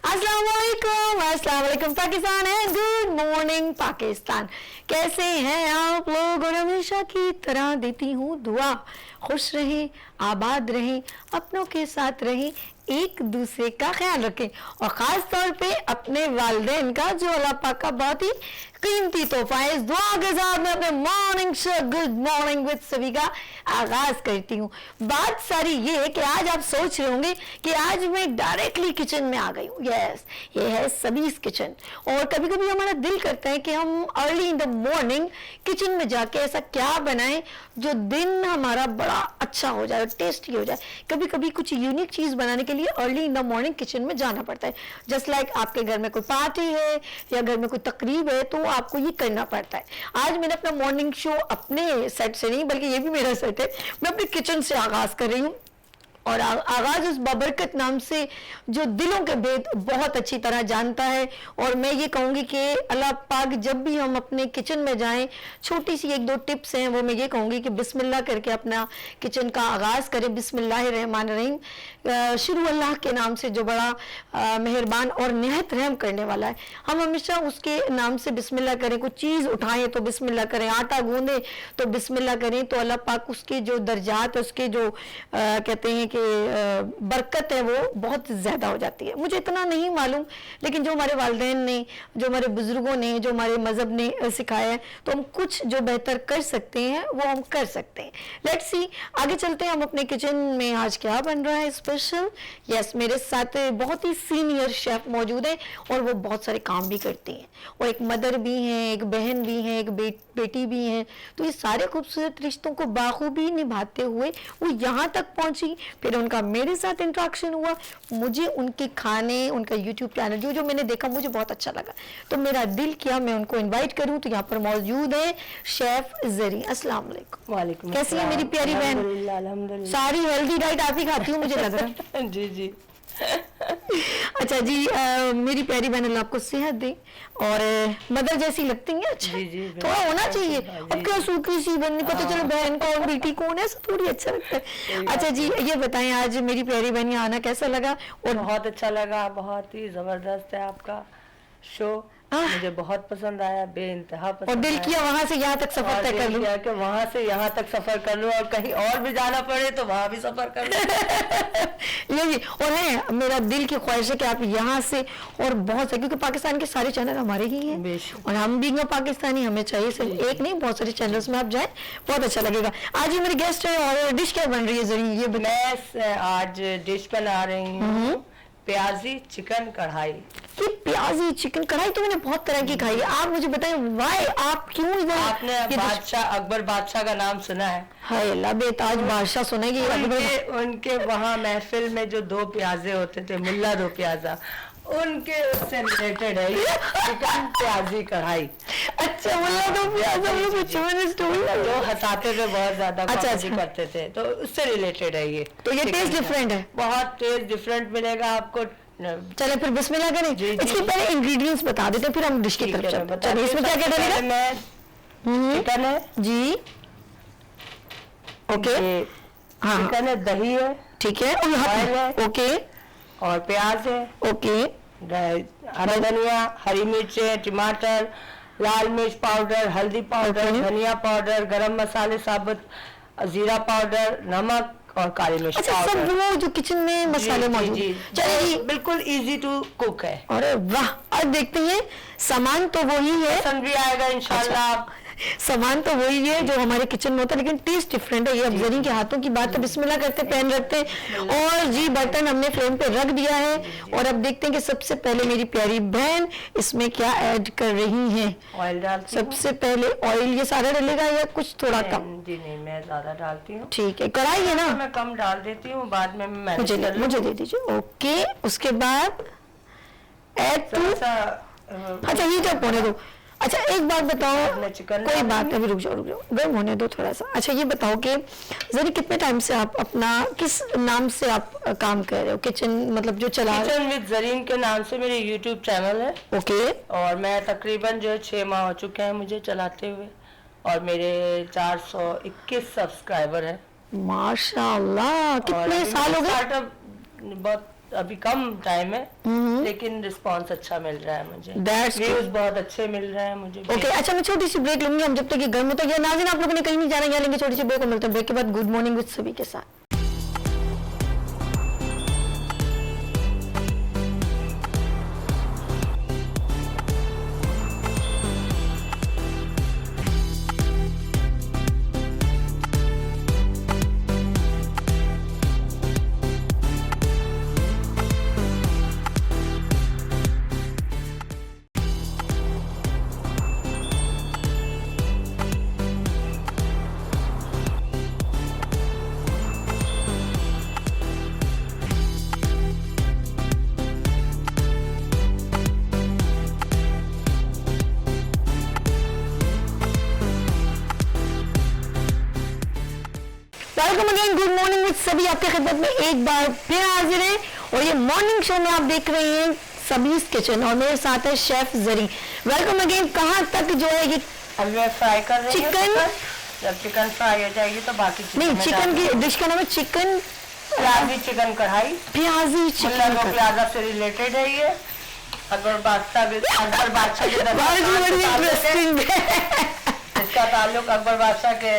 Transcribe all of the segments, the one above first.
अस्सलाम वालेकुम पाकिस्तान है। गुड मॉर्निंग पाकिस्तान, कैसे हैं आप लोग? और हमेशा की तरह देती हूँ दुआ, खुश रहें, आबाद रहें, अपनों के साथ रहें, एक दूसरे का ख्याल रखें और ख़ास तौर पे अपने वालिदैन का, जो अल्लाह पाक का बहुत ही कीमती तोहफा है। इस दुआ के साथ मैं अपने morning show good morning with सभी का आगाज करती हूँ। बात सारी ये है कि आज आप सोच रहे होंगे कि आज मैं डायरेक्टली किचन में आ गई हूँ। यस, ये है सभीज़ किचन। और कभी कभी हमारा दिल करता है कि हम early in the morning kitchen में जाके ऐसा क्या बनाएं जो दिन हमारा बड़ा अच्छा हो जाए, टेस्टी हो जाए। कभी कभी कुछ यूनिक चीज़ बनाने के लिए early in the morning kitchen में जाना पड़ता है। जस्ट लाइक आपके घर में कोई पार्टी है या घर में कोई तकरीब है तो आपको ये करना पड़ता है। आज मैंने अपना मॉर्निंग शो अपने सेट से नहीं, बल्कि ये भी मेरा सेट है, मैं अपने किचन से आगाज कर रही हूँ। और आगाज उस बाबरकत नाम से जो दिलों के भेद बहुत अच्छी तरह जानता है। और मैं ये कहूँगी कि अल्लाह पाक जब भी हम अपने किचन में जाएं, छोटी सी एक दो टिप्स हैं वो मैं ये कहूँगी कि बिस्मिल्लाह करके अपना किचन का आगाज़ करें। बिस्मिल्लाहिर्रहमानिर्रहीम, शुरू अल्लाह के नाम से जो बड़ा मेहरबान और निहायत रहम करने वाला है। हम हमेशा उसके नाम से बिस्मिल्लाह करें। कुछ चीज़ उठाएं तो बिस्मिल्लाह करें, आटा गूंदें तो बिस्मिल्लाह करें, तो अल्लाह पाक उसके जो दर्जात, उसके जो कहते हैं कि बरकत है वो बहुत ज़्यादा हो जाती है। मुझे इतना नहीं मालूम, लेकिन जो हमारे वालिदैन ने, जो हमारे बुजुर्गों ने, जो हमारे मज़हब ने सिखाया है, तो हम कुछ जो बेहतर कर सकते हैं वो हम कर सकते हैं। लेट्स सी, आगे चलते हैं। हम अपने किचन में आज क्या बन रहा है स्पेशल। यस, मेरे साथ बहुत ही सीनियर शेफ मौजूद है और वो बहुत सारे काम भी करती हैं, और एक मदर भी हैं, एक बहन भी हैं, एक बेटी भी हैं। तो ये सारे खूबसूरत रिश्तों को बाखूबी निभाते हुए वो यहाँ तक पहुँची। फिर उनका मेरे साथ इंटरेक्शन हुआ, मुझे उनके खाने, उनका यूट्यूब चैनल जो जो मैंने देखा मुझे बहुत अच्छा लगा, तो मेरा दिल किया मैं उनको इनवाइट करूं। तो यहाँ पर मौजूद है शेफ जरी। अस्सलाम वालेकुम। वालेकुम। कैसी है मेरी प्यारी बहन? अल्हम्दुलिल्लाह। सारी हेल्दी डाइट आप ही खाती हूँ मुझे लग रहा है। जी जी। अच्छा जी, मेरी प्यारी बहन अल्लाह आपको सेहत दे और मदर जैसी लगती है। अच्छा, जी जी, थोड़ा होना चाहिए। जी, अब क्या सूखी सी बननी, पता चलो बहन कौन बेटी कौन है, ऐसा थोड़ी अच्छा लगता है। अच्छा जी, ये बताएं आज मेरी प्यारी बहन यहाँ आना कैसा लगा? और बहुत अच्छा लगा, बहुत ही जबरदस्त है आपका शो, मुझे बहुत पसंद आया, बेइंतहा पसंद। और दिल किया वहां से यहाँ तक सफर तय कर लूं, कि वहां से यहाँ तक सफर कर लूं और कहीं और भी जाना पड़े तो वहां भी सफर कर लूं। ये भी। और है मेरा दिल की ख्वाहिश है कि आप यहाँ से और बहुत से, क्योंकि पाकिस्तान के सारे चैनल हमारे ही हैं और हम भी पाकिस्तानी, हमें चाहिए सिर्फ एक नहीं, बहुत सारे चैनल्स में आप जाए, बहुत अच्छा लगेगा। आज ये मेरे गेस्ट है और डिश क्या बन रही है जरी ये मैं आज डिश बना रही हूँ प्याजी चिकन कढ़ाई। ये प्याजी चिकन कढ़ाई तो मैंने बहुत तरह की खाई है, आप मुझे बताएं वाई, आप क्यों इधर? आपने बादशाह, अकबर बादशाह का नाम सुना है? हाय अल्लाह, बेताज बादशाह सुनेगी। उनके वहाँ महफिल में जो दो प्याजे होते थे, मुल्ला दो प्याजा, उनके उससे रिलेटेड है चिकन प्याजी कढ़ाई। अच्छा, मुल्ला दो प्याजा, वो कुछ मैंने स्टोरी जो हंसाते थे बहुत ज्यादा, अच्छा करते थे, तो उससे रिलेटेड है ये। तो ये टेस्ट डिफरेंट है, बहुत टेस्ट डिफरेंट मिलेगा आपको। चले फिर बिस्मिल्लाह करें। इसके पहले इंग्रेडिएंट्स बता देते हैं, फिर हम डिश की तरफ चलते हैं। चलिए, इसमें क्या क्या डलेगा? चिकन है जी, ओके, हाँ चिकन है, दही है, ठीक है, और ऑयल है, ओके, और प्याज है, ओके, हरा धनिया, हरी मिर्च, टमाटर, लाल मिर्च पाउडर, हल्दी पाउडर, धनिया पाउडर, गरम मसाले साबुत, जीरा पाउडर, नमक और काली मिर्च पाउडर। सब वो जो किचन में मसाले मौजूद हैं। चलिए, बिल्कुल इजी टू कुक है। अरे वाह, और देखते हैं सामान तो वही है, पसंद भी आएगा इंशाल्लाह। अच्छा, सामान तो वही है जो हमारे किचन में होता है, लेकिन टेस्ट डिफरेंट है। ये अब जरी के हाथों की बात है। बिस्मिल्लाह करते पैन रखते हैं और जी बर्तन हमने फ्लेम पे रख दिया है और अब देखते हैं कि सबसे पहले मेरी प्यारी बहन इसमें क्या ऐड कर रही हैं। ऑयल डालती हूं। सबसे पहले ऑयल ये सारा डलेगा या कुछ थोड़ा कम? जी नहीं, मैं ज्यादा डालती हूँ। ठीक है, कढ़ाई है ना, मैं कम डाल देती हूँ, बाद में मैं मुझे दे दीजिए। ओके, उसके बाद ऐड टू, अच्छा ये जब होने दो। अच्छा एक बात बताओ, कोई बात नहीं, रुक जाओ गर्म होने दो थोड़ा सा। अच्छा ये बताओ कि जरी कितने टाइम से आप अपना, किस नाम से आप काम कर रहे हो किचन, मतलब जो चला? किचन विद जरीन के नाम से मेरे यूट्यूब चैनल है। ओके, और मैं तकरीबन जो है 6 माह हो चुके हैं मुझे चलाते हुए, और मेरे 421 सब्सक्राइबर है। माशाल्लाह, कितने साल हो गए? बहुत अभी कम टाइम है, लेकिन रिस्पांस अच्छा मिल रहा है मुझे। That's व्यूज बहुत अच्छे मिल रहे हैं मुझे। ओके अच्छा, मैं छोटी सी ब्रेक लूंगी, हम जब तक ये गर्म होता है। नाज़रीन, आप लोगों ने कहीं नहीं जाना, यहाँ लेंगे छोटी सी ब्रेक, मिलते हैं ब्रेक के बाद गुड मॉर्निंग विद सभी के साथ। Welcome again, good morning with सभी आपके खिदमत में एक बार फिर हाजिर है। और ये मॉर्निंग शो में आप देख रहे हैं सबीज किचन और मेरे साथ है शेफ जरी। Welcome again. कहाँ तक जो है ये अभी मैं फ्राई कर रही हूँ चिकन। जब चिकन फ्राई हो जाएगी तो बाकी नहीं, चिकन की डिश का नाम है चिकन प्याजी चिकन कढ़ाई। प्याजी चिकन प्लाजा से रिलेटेड है ये। अकबर बादशाह के इंटरेस्टिंग है। इसका ताल्लुक अकबर बादशाह के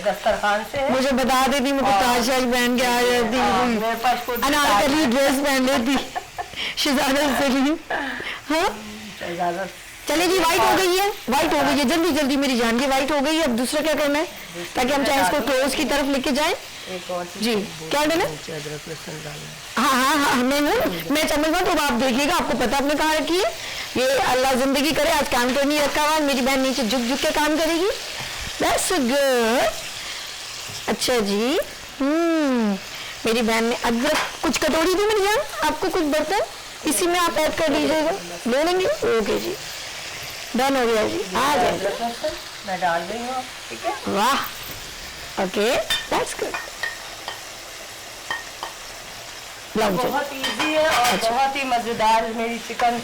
दस्तरखान से है। मुझे बता देती, मैं तो ताज पहन के आ जाती, मेरे पास खुद अनारकली ड्रेस पहन लेती शहजादा सलीम। हाँ चले जी, वाइट हो गई है, वाइट हो गई है, जल्दी जल्दी मेरी जान, ये वाइट हो गई है। अब दूसरा क्या करना है ताकि हम चाहे इसको क्लोज की तरफ लेके जाए? जी क्या डालें? अदरक लहसुन डालना। हाँ हाँ हाँ, मैं चम्मच तो आप देखिएगा, आपको पता आपने कहाँ रखी है। ये अल्लाह जिंदगी करे, आज काम कर नहीं रखा हुआ, मेरी बहन नीचे झुक झुक के काम करेगी। That's good. अच्छा जी, मेरी बहन ने अदरक कुछ कटोरी दी मेरी जान, आपको कुछ बर्तन इसी में आप ऐड कर दीजिएगा, ले लेंगे। ओके जी, डन हो गया जी। आ जाए, मैं डाल रही हूँ, ठीक है। वाह, ओके दैट्स गुड। बहुत इजी है और बहुत ही मजेदार मेरी चिकन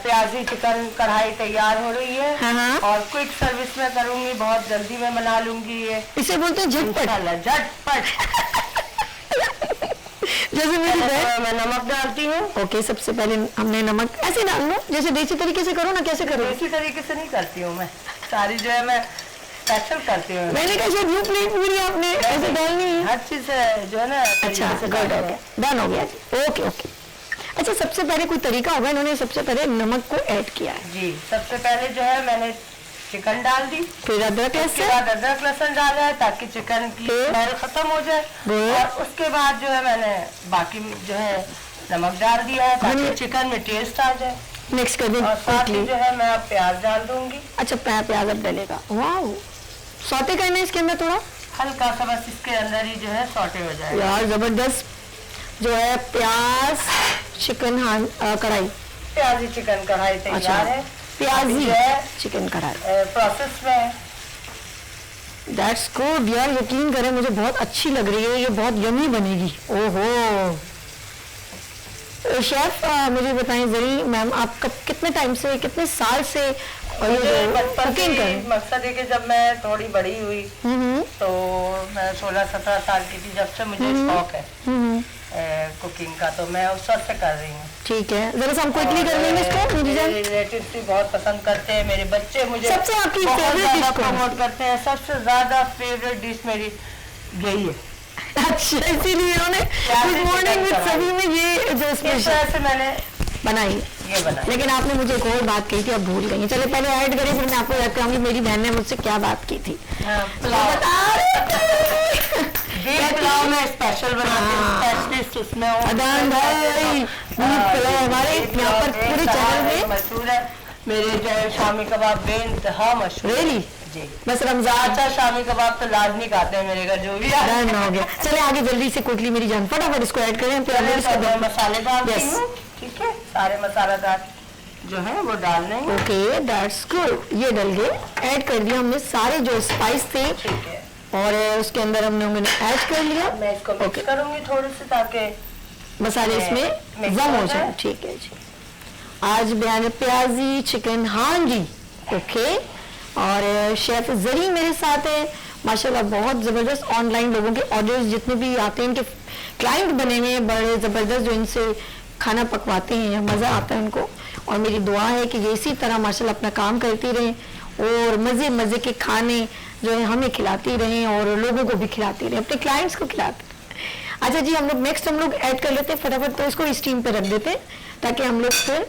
प्याजी चिकन कढ़ाई तैयार हो रही है। हाँ। और क्विक सर्विस में करूंगी, बहुत जल्दी में बना लूंगी ये। इसे बोलते हैं झटपट। झटपट। जैसे मेरी बहन, मैं नमक डालती हूँ। ओके, सबसे पहले हमने नमक ऐसे डालना, जैसे देसी तरीके से करो ना। कैसे करो? देसी तरीके से नहीं करती हूँ मैं, सारी जो है मैं स्पेशल करती हूँ। मैंने कहा ब्लू प्लेट पूरी आपने ऐसे डालनी है, हर चीज जो है ना। अच्छा गुड, ओके डन हो गया जी। Okay okay. अच्छा, सबसे पहले कोई तरीका होगा, इन्होंने सबसे पहले नमक को ऐड किया है जी। सबसे पहले जो है मैंने चिकन डाल दी, फिर अदरक लहसुन डाला है ताकि चिकन की स्मेल खत्म हो जाए। और उसके बाद जो है मैंने बाकी जो है नमक डाल दिया है ताकि चिकन में टेस्ट आ जाए। मिक्स कर दें। और साथ ही जो है मैं अब प्याज डाल दूंगी। अच्छा, प्याज अब डलेगा। वाह, सौते करना है इसके अंदर थोड़ा हल्का सा, बस इसके अंदर ही जो है सौटे हो जाएगा। यार जबरदस्त जो है प्याज चिकन कढ़ाई, प्याजी चिकन कढ़ाई तैयार है। प्याजी है चिकन कढ़ाई प्रोसेस में। दैट्स गुड यार, यकीन करें मुझे बहुत अच्छी लग रही है, ये बहुत यमी बनेगी। ओहो शेफ, मुझे बताएं जरी मैम, आप कब कितने टाइम से, कितने साल से कुकिंग करें? मकसद है कि जब मैं थोड़ी बड़ी हुई तो मैं 16-17 साल की थी, जब से मुझे शौक है कुकिंग का, तो मैं उस वक्त से कर रही हूँ। ठीक है, जरा सा हम क्विकली कर लेंगे इसको। मेरे रिलेटिव्स भी बहुत पसंद करते हैं, मेरे बच्चे मुझे सबसे आपकी फेवरेट डिश प्रमोट करते हैं। सबसे ज्यादा फेवरेट डिश मेरी यही है। अच्छा, इसीलिए उन्होंने गुड मॉर्निंग विद सभी में ये जो स्पेशल से मैंने बनाई, ये बनाई। लेकिन आपने मुझे एक और बात कही थी, अब भूल गई। चले पहले ऐड करें, फिर मैं आपको याद कराऊंगी मेरी बहन ने मुझसे क्या बात की थी। पुलाव में स्पेशल बनाते हैं, स्पेशलिस्ट उसमें अदान भाई, पुलाव हमारे यहाँ पर पूरे चैनल में मशहूर है। मेरे जो है शामी कबाब बेइंतहा मशहूर। रियली जी, बस रमजान अच्छा शामी कबाब तो लाजमी खाते हैं मेरे घर, जो भी है। डन हो गया। चले आगे जल्दी से क्विकली मेरी जान, फटाफट इसको ऐड करें, फिर हम इसको मसाले डालती हूँ। ठीक है, सारे मसालेदार जो है वो डालने हैं। ओके दैट्स गुड, ये डल गए, ऐड कर दिया हमने सारे जो स्पाइस थे। ठीक है, और उसके अंदर हमने ऐड कर लिया। मैं इसको मिक्स करूंगी थोड़ी सी ताकि मसाले इसमें जम हो जाए। ठीक है जी, आज बयान प्याजी चिकन, हाँ जी ओके। और शेफ जरी मेरे साथ है, माशाल्लाह बहुत ज़बरदस्त ऑनलाइन लोगों के ऑर्डर्स जितने भी आते हैं, इनके क्लाइंट बने हुए हैं बड़े ज़बरदस्त, जो इनसे खाना पकवाते हैं, मज़ा आता है उनको। और मेरी दुआ है कि ये इसी तरह माशाल्लाह अपना काम करती रहें और मज़े मज़े के खाने जो है हमें खिलाती रहें और लोगों को भी खिलाती रहें, अपने क्लाइंट्स को खिलाते रहें। अच्छा जी, हम लोग नेक्स्ट ऐड कर लेते हैं फटाफट, तो इसको स्टीम पे रख देते हैं ताकि हम लोग फिर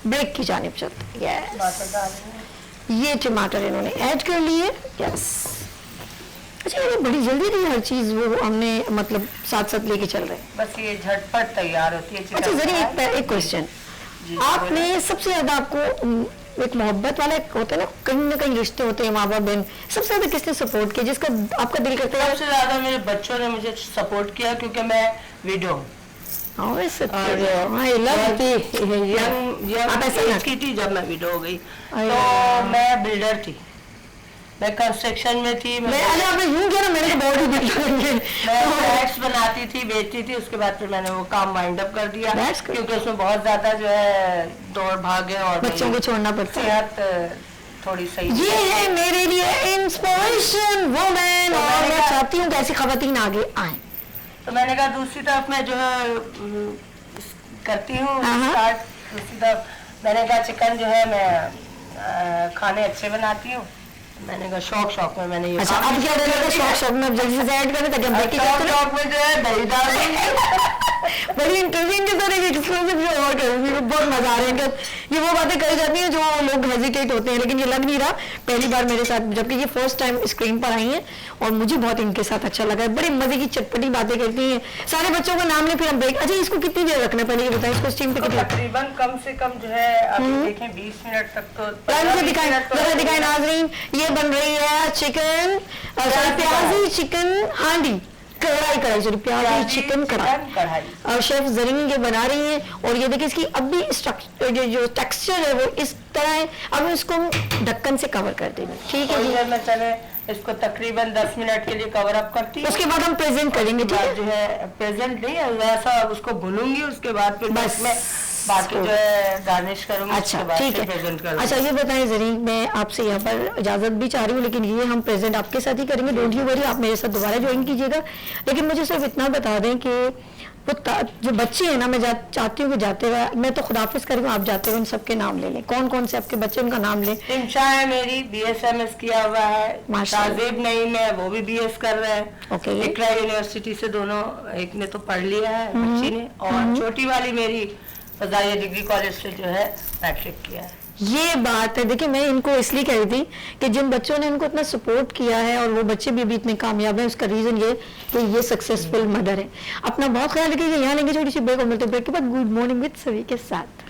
ब्रेक की जानिब चलते हैं। यस, ये टमाटर इन्होंने ऐड कर लिए। यस, अच्छा ये बड़ी जल्दी नहीं हर चीज़ वो हमने मतलब साथ साथ लेके चल रहे हैं। बस ये झटपट तैयार होती है। अच्छा जरिए एक क्वेश्चन, आपने सबसे ज्यादा आपको एक मोहब्बत वाला एक होता है ना कहीं रिश्ते होते हैं माँ बाप बहन, सबसे ज्यादा किसने सपोर्ट किया जिसका आपका दिल करता है? सबसे ज्यादा मेरे बच्चों ने मुझे सपोर्ट किया क्योंकि मैं विडो हूँ। की थी जब मैं विडो हो गई, तो मैं बिल्डर थी, मैं कंस्ट्रक्शन में थी। आपने यूं किया ना, मैंने बॉडी बिल्डर मैं फ्लैट्स बनाती थी, बेचती थी, उसके बाद फिर मैंने वो काम वाइंड अप कर दिया क्योंकि उसमें बहुत ज्यादा जो है दौड़ भागे और बच्चों को छोड़ना पड़ता है। सेहत थोड़ी सही। ये है मेरे लिए इंस्पिरेशन वुमेन, और मैं चाहती हूँ कि ऐसी खवातीन आगे आए। तो मैंने कहा दूसरी तरफ मैं जो है करती हूँ स्टार्ट, दूसरी तरफ मैंने कहा चिकन जो है मैं खाने अच्छे बनाती हूँ, मैंने कहा शौक में मैंने ये। अच्छा अब क्या रहेगा शौक में अब जल्दी से ऐड करें ताकि हम ब्रेक शौक में जो है दही डाल बड़ी इंटरेस्टिंग की तरह एक्सक्लूसिव जो और करूँगी, बहुत मजा आ रहा है। ये वो बातें कही जाती हैं जो लोग हेजिटेट होते हैं, लेकिन ये लग नहीं रहा पहली बार मेरे साथ, जबकि ये फर्स्ट टाइम स्क्रीन पर आई हैं और मुझे बहुत इनके साथ अच्छा लगा है। बड़े मजे की चटपटी बातें करती हैं, सारे बच्चों का नाम ले फिर हम ब्रेक। अच्छा इसको कितनी देर रखना पहले ये बताएं, इसको स्टीम पे कितना? तकरीबन कम से कम जो है आप देखें 20 मिनट तक तो दिखाएं नाज़रीन। ये बन रही है चिकन प्याजी चिकन हांडी कढ़ाई सॉरी प्याजी चिकन कढ़ाई, और शेफ जरीन ये बना रही हैं। और ये देखिए इसकी अब भी स्ट्रक्चर जो टेक्सचर है वो इस तरह है। अब इसको ढक्कन से कवर कर देंगे, ठीक है जी। मैं चले इसको तकरीबन 10 मिनट के लिए कवर अप करती हूँ, उसके बाद हम प्रेजेंट करेंगे। ठीक है, जो है प्रेजेंट नहीं है वैसा उसको भूलूंगी, उसके बाद फिर बस मैं बाकी जो है गार्निश करूंगी। अच्छा ठीक है। अच्छा ये बताएं जरीन, मैं आपसे यहाँ पर इजाजत भी चाह रही हूँ, लेकिन ये हम प्रेजेंट आपके साथ ही करेंगे, डोंट यू वरी, आप मेरे साथ दोबारा ज्वाइन कीजिएगा। लेकिन मुझे सिर्फ इतना बता दें कि वो जो बच्चे हैं ना, मैं चाहती हूँ कि जाते हुए मैं तो खुदाफिज करूँ, आप जाते हुए उन सबके नाम ले लें। कौन कौन से आपके बच्चे, उनका नाम लें। इंशा है मेरी, BSMS किया हुआ है, शाहजेब नईम है वो भी BS कर रहा है, ओके, इकरा यूनिवर्सिटी से दोनों, एक ने तो पढ़ लिया है बच्ची ने, और छोटी वाली मेरी फजाइया डिग्री कॉलेज से जो है मैट्रिक किया है। ये बात है, देखिए मैं इनको इसलिए कह रही थी कि जिन बच्चों ने इनको इतना सपोर्ट किया है और वो बच्चे भी अभी इतने कामयाब हैं, उसका रीजन ये कि ये सक्सेसफुल मदर है। अपना बहुत ख्याल रखिएगा। यहाँ लेंगे छोटी सी ब्रेक और मिलते ब्रेक के बाद गुड मॉर्निंग विद सभी के साथ।